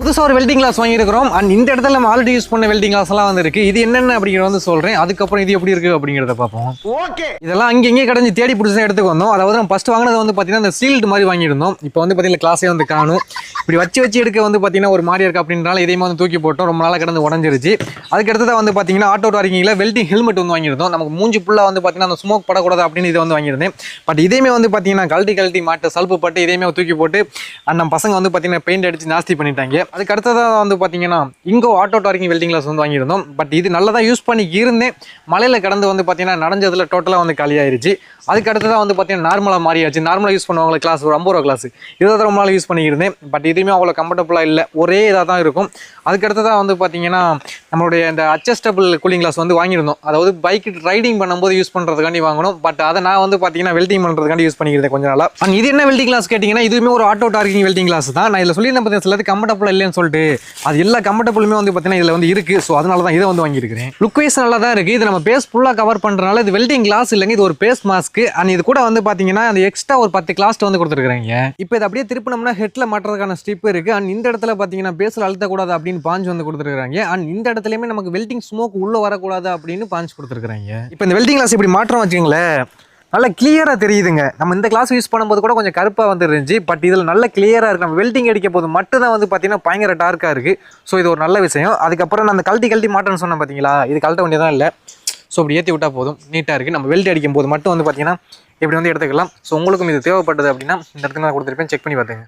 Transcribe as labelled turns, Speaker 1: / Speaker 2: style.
Speaker 1: புதுசாக ஒரு welding class வாங்கியிருக்கிறோம். And இந்த இடத்துல நம்ம ஆல்ரெடி யூஸ் பண்ண வெல்டிங் கிளாஸ் எல்லாம் வந்துருக்கு. இது என்னென்ன அப்படிங்கிறத வந்து சொல்கிறேன். அதுக்கப்புறம் இது எப்படி இருக்குது அப்படிங்கிறத பார்ப்போம். ஓகே, இதெல்லாம் அங்கே கடைஞ்சி தேடி பிடிச்சி எடுத்துக்கு வந்தோம். அதாவது நம்ம ஃபஸ்ட்டு வாங்கினது வந்து பார்த்தீங்கன்னா இந்த சீல்டு மாதிரி வாங்கியிருந்தோம். இப்போ வந்து பார்த்தீங்கன்னா கிளாஸே வந்து காணும். இப்படி வச்சு எடுக்க வந்து பார்த்தீங்கன்னா ஒரு மாதிரி இருக்குது அப்படின்றால இதையுமே வந்து தூக்கி போட்டோம். ரொம்ப நாளாக கிடந்து உடஞ்சிருச்சு. அதுக்கடுத்ததான் வந்து பார்த்தீங்கன்னா ஆட்டோ வாங்கிங்களா வெல்டிங் ஹெல்மெட் வந்து வாங்கியிருந்தோம். நமக்கு மூஞ்சி ஃபுல்லாக வந்து பார்த்தீங்கன்னா அந்த ஸ்மோக் படக்கூடாது அப்படின்னு இதை வந்து வாங்கியிருந்தேன். பட் இதையுமே வந்து பார்த்தீங்கன்னா கழட்டி மாட்டு சல்ப்பு பட்டு இதையுமே தூக்கி போட்டு நம்ம பசங்க வந்து பார்த்தீங்கன்னா பெயிண்ட் அடிச்சு நாஸ்தி பண்ணிட்டாங்க. அதுக்கு அடுத்ததான் வந்து பார்த்தீங்கன்னா இங்கோ ஆட்டோ டார்கிங் வெல்டிங் கிளாஸ் வந்து வாங்கியிருந்தோம். பட் இது நல்லா தான் யூஸ் பண்ணி இருந்தேன். மலையில் கடந்து வந்து பார்த்தீங்கன்னா நனைஞ்சதுல டோட்டலாக வந்து காலியாயிருச்சு. அதுக்கு அடுத்ததான் வந்து பார்த்தீங்கன்னா நார்மலாக மாறியாச்சு. நார்மலாக யூஸ் பண்ணுவாங்க கிளாஸ் ஒரு 50 ரூபா கிளாஸ். இதை தான் ரொம்ப நாள் யூஸ் பண்ணியிருந்தேன். பட் இதுவுமே அவ்வளோ கம்ஃபர்டபுளாக இல்லை, ஒரே இதாக தான் இருக்கும். அதுக்கு அடுத்ததான் வந்து பார்த்தீங்கன்னா நம்மளுடைய இந்த அட்ஜஸ்டபிள் கூலிங் கிளாஸ் வந்து வாங்கியிருந்தோம். அதாவது பைக் ரைடிங் பண்ணும்போது யூஸ் பண்ணுறதுக்காண்டி வாங்கணும். பட் அதை நான் வந்து பார்த்தீங்கன்னா வெல்டிங் பண்ணுறதுக்காண்டி யூஸ் பண்ணிக்கிறேன் கொஞ்ச நாளாக. அண்ட் இது என்ன வெல்டிங் கிளாஸ் கேட்டிங்கன்னா இதுவுமே ஒரு ஆட்டோ டார்கிங் வெல்டிங் கிளாஸ் தான். நான் இதில் சொல்லியிருந்தேன் பார்த்தீங்கன்னா சிலது கம்ஃபர்டபுளாக இல்லைன்னு சொல்லிட்டு அது எல்லா கம்ஃபர்டபுளுமே வந்து பார்த்தீங்கன்னா இதில் வந்து இருக்குது. ஸோ அதனால தான் இதை வந்து வாங்கியிருக்கிறேன். லுக் வைஸ் நல்லா தான் இருக்குது. இது நம்ம பேஸ் ஃபுல்லாக கவர் பண்ணுறதுனால இது வெல்டிங் கிளாஸ் இல்லைங்க, இது ஒரு பேஸ் மாஸ்க். அண்ட் இது கூட வந்து பார்த்தீங்கன்னா அந்த எக்ஸ்ட்ரா ஒரு 10 கிளாஸ்ட் வந்து கொடுத்துருக்காங்க. இப்போ இது அப்படியே திருப்பினோம்னா ஹெட்டில் மாட்டுறதுக்கான ஸ்டிப் இருக்குது. அண்ட் இந்த இடத்துல பார்த்தீங்கன்னா பேஸில் அழுத்தக்கூடாது அப்படின்னு பாஞ்சு வந்து கொடுத்துருக்காங்க. அண்ட் இந்த இடத்துலையுமே நமக்கு வெல்டிங் ஸ்மோக் உள்ளே வரக்கூடாது அப்படின்னு பாஞ்சு கொடுத்துருக்காங்க. இப்போ இந்த வெல்டிங் கிளாஸ் இப்படி மாற்றம் வச்சுங்களேன் நல்லா கிளியராக தெரியுதுங்க. நம்ம இந்த கிளாஸ் யூஸ் பண்ணும்போது கூட கொஞ்சம் கருப்பாக வந்து இருந்துச்சு. பட் இதில் நல்ல கிளியராக இருக்குது. நம்ம வெல்டிங் அடிக்க போது மட்டும் தான் வந்து பார்த்தீங்கன்னா பயங்கர டார்க்காக இருக்குது. ஸோ இது ஒரு நல்ல விஷயம். அதுக்கப்புறம் நான் அந்த கழட்டி மாட்டேன்னு சொன்னேன் பார்த்தீங்களா, இது கழட்ட வேண்டியதான் இல்லை. ஸோ இப்படி ஏற்றி விட்டால் போதும், நீட்டாக இருக்குது. நம்ம வெல்ட் அடிக்கும் போது மட்டும் வந்து பார்த்தீங்கன்னா இப்படி வந்து எடுத்துக்கலாம். ஸோ உங்களுக்கும் இது தேவைப்பட்டது அப்படின்னா இந்த இடத்துல நான் கொடுத்துருப்பேன், செக் பண்ணி பார்த்துங்க.